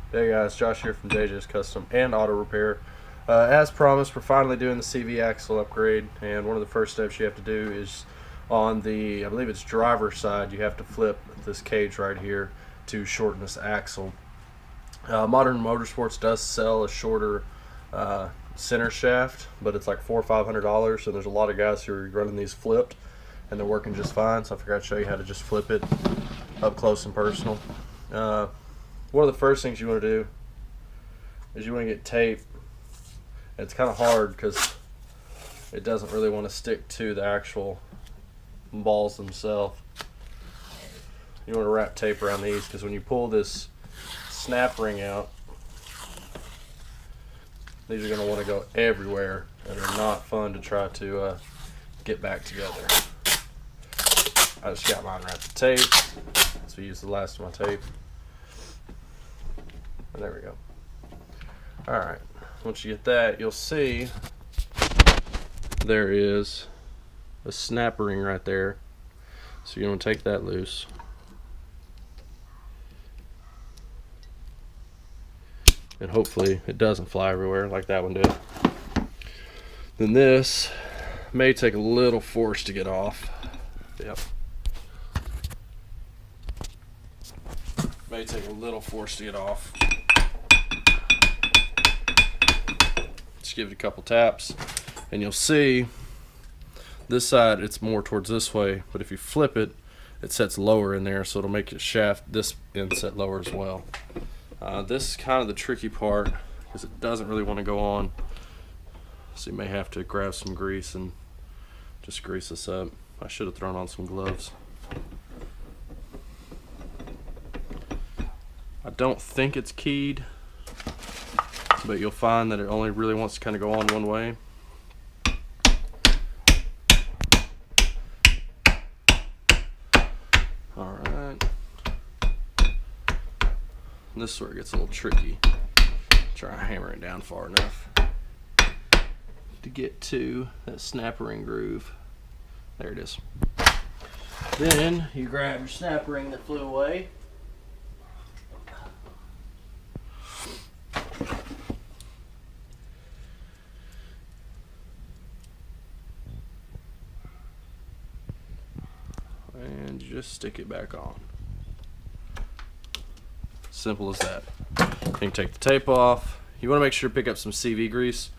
Hey guys, Josh here from JJ's Custom and Auto Repair. As promised, we're finally doing the CV axle upgrade, and one of the first steps you have to do is on the, I believe it's driver's side, you have to flip this cage right here to shorten this axle. Modern Motorsports does sell a shorter center shaft, but it's like $400 or $500, and there's a lot of guys who are running these flipped and they're working just fine, so I figured I'd show you how to just flip it up close and personal. One of the first things you want to do is you want to get tape. It's kind of hard because it doesn't really want to stick to the actual balls themselves. You want to wrap tape around these because when you pull this snap ring out, these are going to want to go everywhere and are not fun to try to get back together. I just got mine wrapped with tape, so use the last of my tape. And there we go. Alright, once you get that, you'll see there is a snap ring right there. So you want to take that loose. And hopefully it doesn't fly everywhere like that one did. Then this may take a little force to get off. Yep. May take a little force to get off. Just give it a couple taps and you'll see this side it's more towards this way, but if you flip it, it sets lower in there, so it'll make your shaft this end set lower as well. This is kind of the tricky part because it doesn't really want to go on, so you may have to grab some grease and just grease this up. I should have thrown on some gloves. I don't think it's keyed, but you'll find that it only really wants to kind of go on one way. Alright. This is where it gets a little tricky. Try to hammer it down far enough to get to that snap ring groove. There it is. Then you grab your snap ring that flew away. And you just stick it back on. Simple as that. Then you take the tape off. You want to make sure to pick up some CV grease.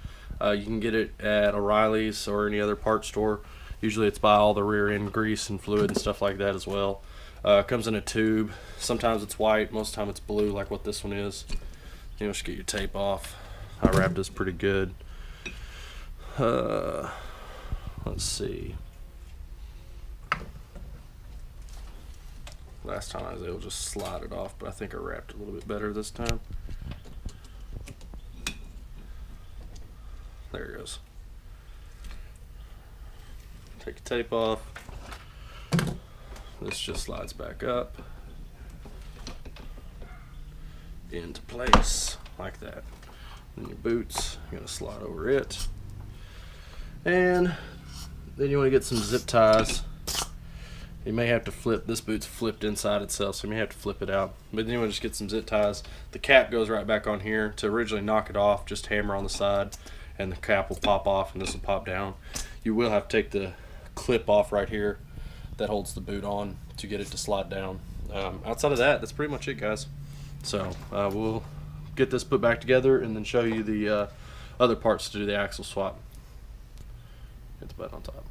You can get it at O'Reilly's or any other parts store. Usually it's by all the rear end grease and fluid and stuff like that as well. It comes in a tube. Sometimes it's white, most of the time it's blue like what this one is. You know, just get your tape off. I wrapped this pretty good. Let's see. Last time I was able to just slide it off, but I think I wrapped it a little bit better this time. There it goes. Take the tape off. This just slides back up into place like that. Then your boots, you're gonna slide over it. And then you want to get some zip ties. You may have to flip, this boot's flipped inside itself, so you may have to flip it out. But then you want to just get some zip ties. The cap goes right back on here. To originally knock it off, just hammer on the side and the cap will pop off and this will pop down. You will have to take the clip off right here that holds the boot on to get it to slide down. Outside of that, that's pretty much it, guys. So we'll get this put back together and then show you the other parts to do the axle swap. Hit the button on top.